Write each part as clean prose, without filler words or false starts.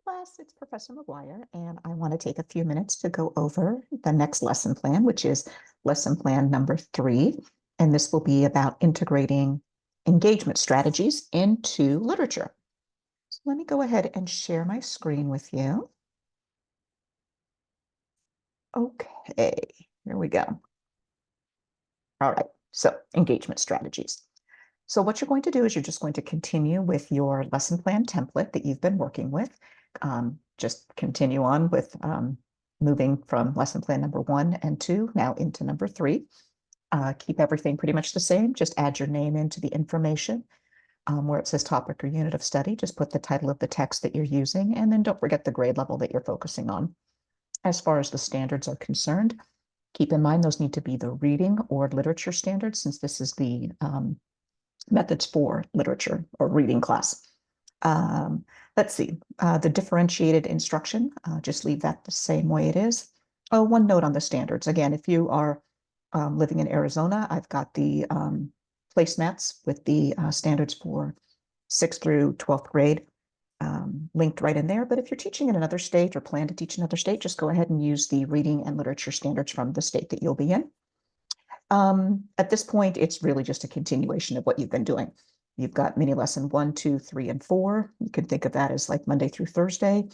Class, it's Professor McGuire, and I want to take a few minutes to go over the next lesson plan, which is lesson plan number 3. And this will be about integrating engagement strategies into literature. So let me go ahead and share my screen with you. Okay, here we go. All right, so engagement strategies. So what you're going to do is you're just going to continue with your lesson plan template that you've been working with. Just continue on with moving from lesson plan number 1 and 2 now into number 3. Keep everything pretty much the same. Just add your name into the information. Where it says topic or unit of study, just put the title of the text that you're using, and then don't forget the grade level that you're focusing on. As far as the standards are concerned, keep in mind those need to be the reading or literature standards, since this is the methods for literature or reading class. Let's see, the differentiated instruction, just leave that the same way it is. Oh, one note on the standards. Again, if you are living in Arizona, I've got the placemats with the standards for 6th through 12th grade linked right in there. But if you're teaching in another state or plan to teach in another state, just go ahead and use the reading and literature standards from the state that you'll be in. At this point, it's really just a continuation of what you've been doing. You've got mini lesson 1, 2, 3, and 4. You can think of that as like Monday through Thursday.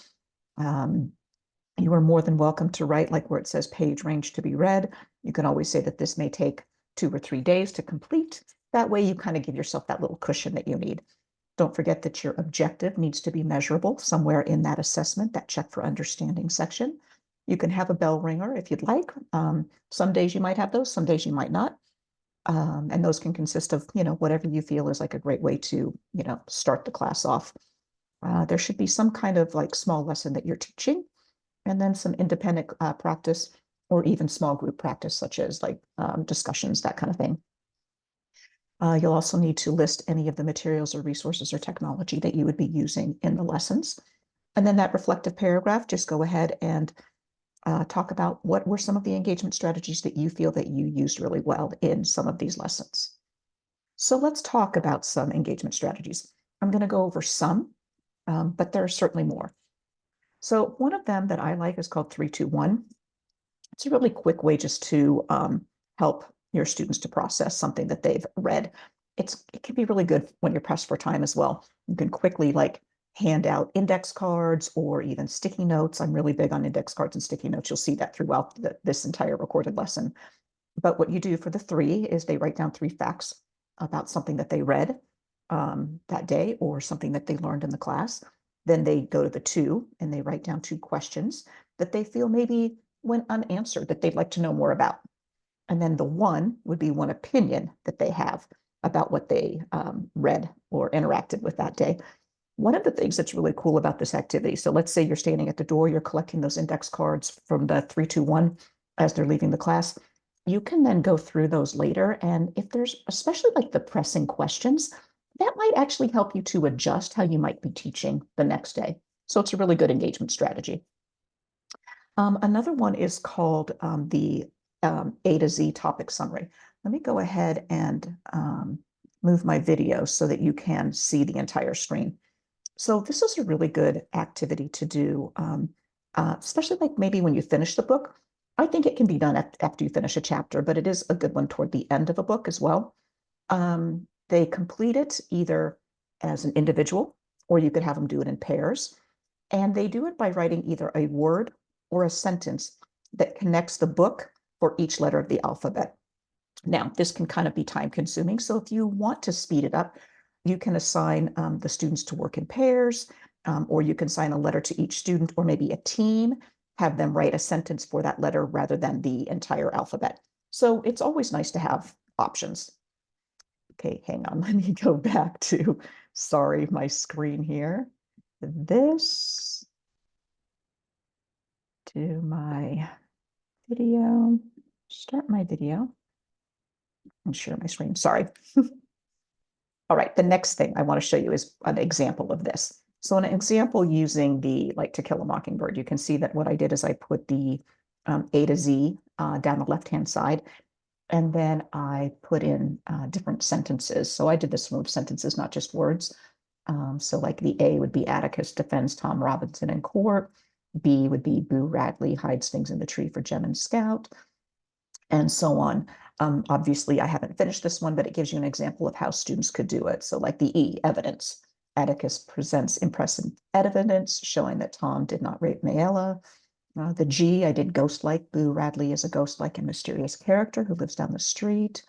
You are more than welcome to write like where it says page range to be read. You can always say that this may take 2 or 3 days to complete. That way you kind of give yourself that little cushion that you need. Don't forget that your objective needs to be measurable somewhere in that assessment, that check for understanding section. You can have a bell ringer if you'd like. Some days you might have those, some days you might not. And those can consist of, whatever you feel is like a great way to, start the class off. There should be some kind of like small lesson that you're teaching, and then some independent practice or even small group practice, such as like discussions, that kind of thing. You'll also need to list any of the materials or resources or technology that you would be using in the lessons. And then that reflective paragraph, just go ahead and talk about what were some of the engagement strategies that you feel that you used really well in some of these lessons. So let's talk about some engagement strategies. I'm going to go over some, but there are certainly more. So one of them that I like is called 3-2-1. It's a really quick way just to help your students to process something that they've read. It can be really good when you're pressed for time as well. You can quickly like hand out index cards or even sticky notes. I'm really big on index cards and sticky notes. You'll see that throughout this entire recorded lesson. But what you do for the 3 is they write down 3 facts about something that they read that day or something that they learned in the class. Then they go to the 2 and they write down 2 questions that they feel maybe went unanswered that they'd like to know more about. And then the 1 would be one opinion that they have about what they read or interacted with that day. One of the things that's really cool about this activity, so let's say you're standing at the door, you're collecting those index cards from the 3-2-1 as they're leaving the class. You can then go through those later. And if there's especially like the pressing questions, that might actually help you to adjust how you might be teaching the next day. So it's a really good engagement strategy. Another one is called the A to Z topic summary. Let me go ahead and move my video so that you can see the entire screen. So this is a really good activity to do, especially like maybe when you finish the book. I think it can be done after you finish a chapter, but it is a good one toward the end of a book as well. They complete it either as an individual, or you could have them do it in pairs. And they do it by writing either a word or a sentence that connects the book for each letter of the alphabet. Now, this can kind of be time consuming. So if you want to speed it up, you can assign the students to work in pairs, or you can assign a letter to each student, or maybe a team, have them write a sentence for that letter rather than the entire alphabet. So it's always nice to have options. Okay, hang on, let me go back to, sorry, my screen here. This to my video, start my video and share my screen, sorry. All right, the next thing I want to show you is an example of this. So an example using the like To Kill a Mockingbird, you can see that what I did is I put the A to Z down the left-hand side, and then I put in different sentences. So I did this with sentences, not just words. So like the A would be Atticus defends Tom Robinson in court. B would be Boo Radley hides things in the tree for Jem and Scout, and so on. Obviously, I haven't finished this one, but it gives you an example of how students could do it. So like the E, evidence. Atticus presents impressive evidence showing that Tom did not rape Mayella. The G, I did ghost-like. Boo Radley is a ghost-like and mysterious character who lives down the street.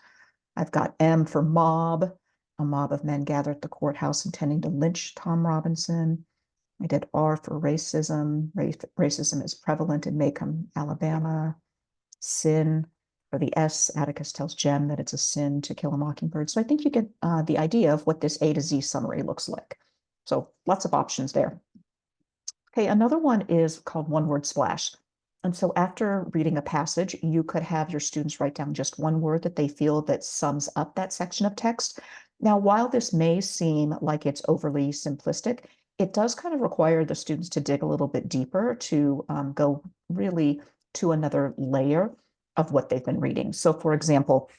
I've got M for mob. A mob of men gather at the courthouse intending to lynch Tom Robinson. I did R for racism. Racism is prevalent in Macomb, Alabama. Sin for the S, Atticus tells Jem that it's a sin to kill a mockingbird. So I think you get the idea of what this A to Z summary looks like. So lots of options there. Okay, another one is called one word splash. And so after reading a passage, you could have your students write down just one word that they feel that sums up that section of text. Now, while this may seem like it's overly simplistic, it does kind of require the students to dig a little bit deeper to go really to another layer of what they've been reading. So for example,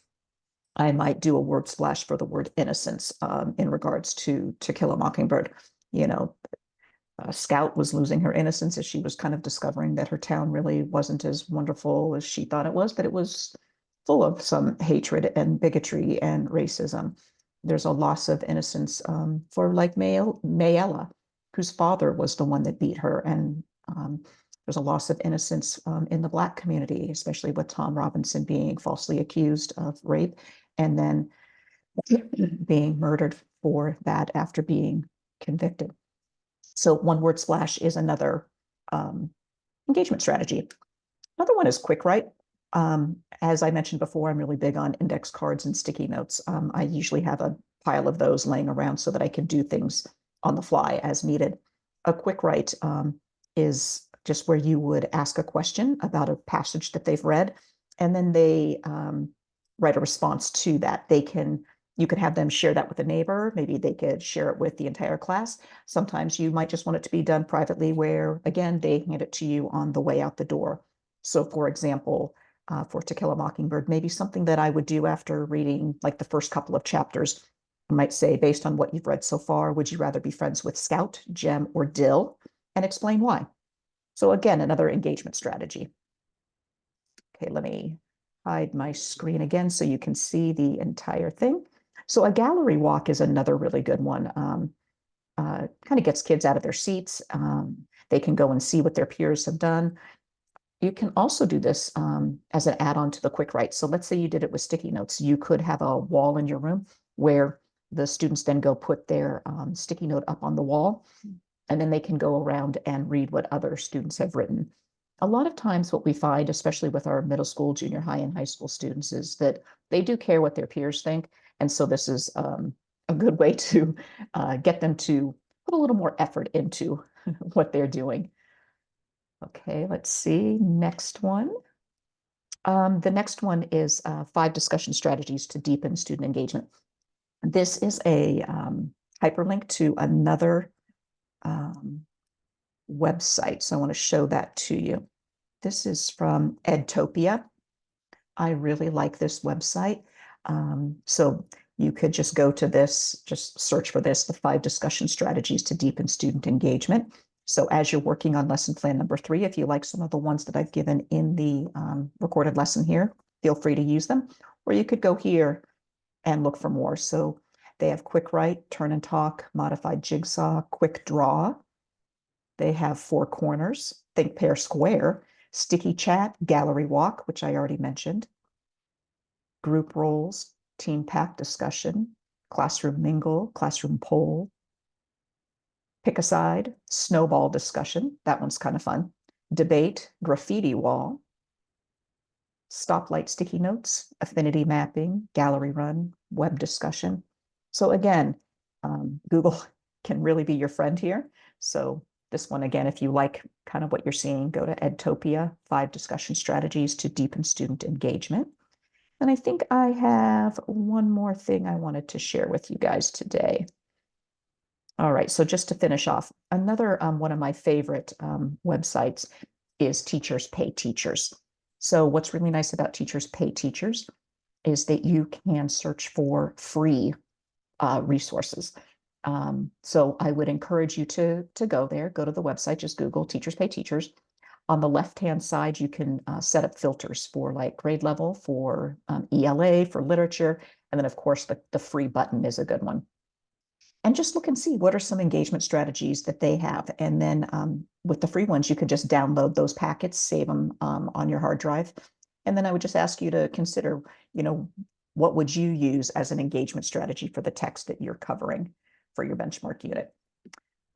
I might do a word splash for the word innocence in regards to Kill a Mockingbird. You know, Scout was losing her innocence as she was kind of discovering that her town really wasn't as wonderful as she thought it was, but it was full of some hatred and bigotry and racism. There's a loss of innocence for like Mayella, whose father was the one that beat her. And there's a loss of innocence in the Black community, especially with Tom Robinson being falsely accused of rape and then being murdered for that after being convicted. So one word splash is another engagement strategy. Another one is quick write. As I mentioned before, I'm really big on index cards and sticky notes. I usually have a pile of those laying around so that I can do things on the fly as needed. A quick write is just where you would ask a question about a passage that they've read, and then they write a response to that. You could have them share that with a neighbor. Maybe they could share it with the entire class. Sometimes you might just want it to be done privately where, again, they hand it to you on the way out the door. So for example, for To Kill a Mockingbird, maybe something that I would do after reading like the first couple of chapters, I might say, based on what you've read so far, would you rather be friends with Scout, Jem, or Dill? And explain why. So again, another engagement strategy. Okay, let me hide my screen again so you can see the entire thing. So a gallery walk is another really good one. Kind of gets kids out of their seats. They can go and see what their peers have done. You can also do this as an add-on to the quick write. So let's say you did it with sticky notes. You could have a wall in your room where the students then go put their sticky note up on the wall, and then they can go around and read what other students have written. A lot of times what we find, especially with our middle school, junior high, and high school students, is that they do care what their peers think. And so this is a good way to get them to put a little more effort into what they're doing. Okay, let's see, next one. The next one is 5 discussion strategies to deepen student engagement. This is a hyperlink to another website, so I want to show that to you. This is from Edtopia. I really like this website. So you could just go to this, just search for this, the 5 discussion strategies to deepen student engagement. So as you're working on lesson plan number 3, if you like some of the ones that I've given in the recorded lesson here, feel free to use them. Or you could go here and look for more. So they have quick write, turn and talk, modified jigsaw, quick draw. They have 4 corners, think, pair, square, sticky chat, gallery walk, which I already mentioned, group roles, team pack discussion, classroom mingle, classroom poll, pick a side, snowball discussion. That one's kind of fun. Debate, graffiti wall, stoplight sticky notes, affinity mapping, gallery run, web discussion. So again, Google can really be your friend here. So this one, again, if you like kind of what you're seeing, go to Edtopia, 5 discussion strategies to deepen student engagement. And I think I have one more thing I wanted to share with you guys today. All right, so just to finish off, another one of my favorite websites is Teachers Pay Teachers. So what's really nice about Teachers Pay Teachers is that you can search for free resources. So I would encourage you to go there, go to the website, just Google Teachers Pay Teachers. On the left-hand side, you can set up filters for like grade level, for ELA, for literature, and then of course the free button is a good one. And just look and see what are some engagement strategies that they have. And then with the free ones, you could just download those packets, save them on your hard drive. And then I would just ask you to consider, what would you use as an engagement strategy for the text that you're covering for your benchmark unit.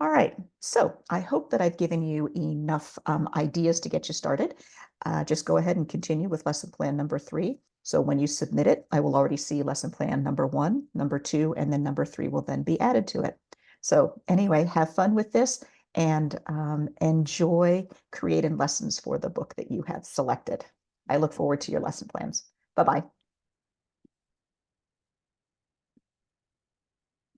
All right, so I hope that I've given you enough ideas to get you started. Just go ahead and continue with lesson plan number 3. So when you submit it, I will already see lesson plan number 1, number 2, and then number 3 will then be added to it. So anyway, have fun with this and enjoy creating lessons for the book that you have selected. I look forward to your lesson plans. Bye-bye.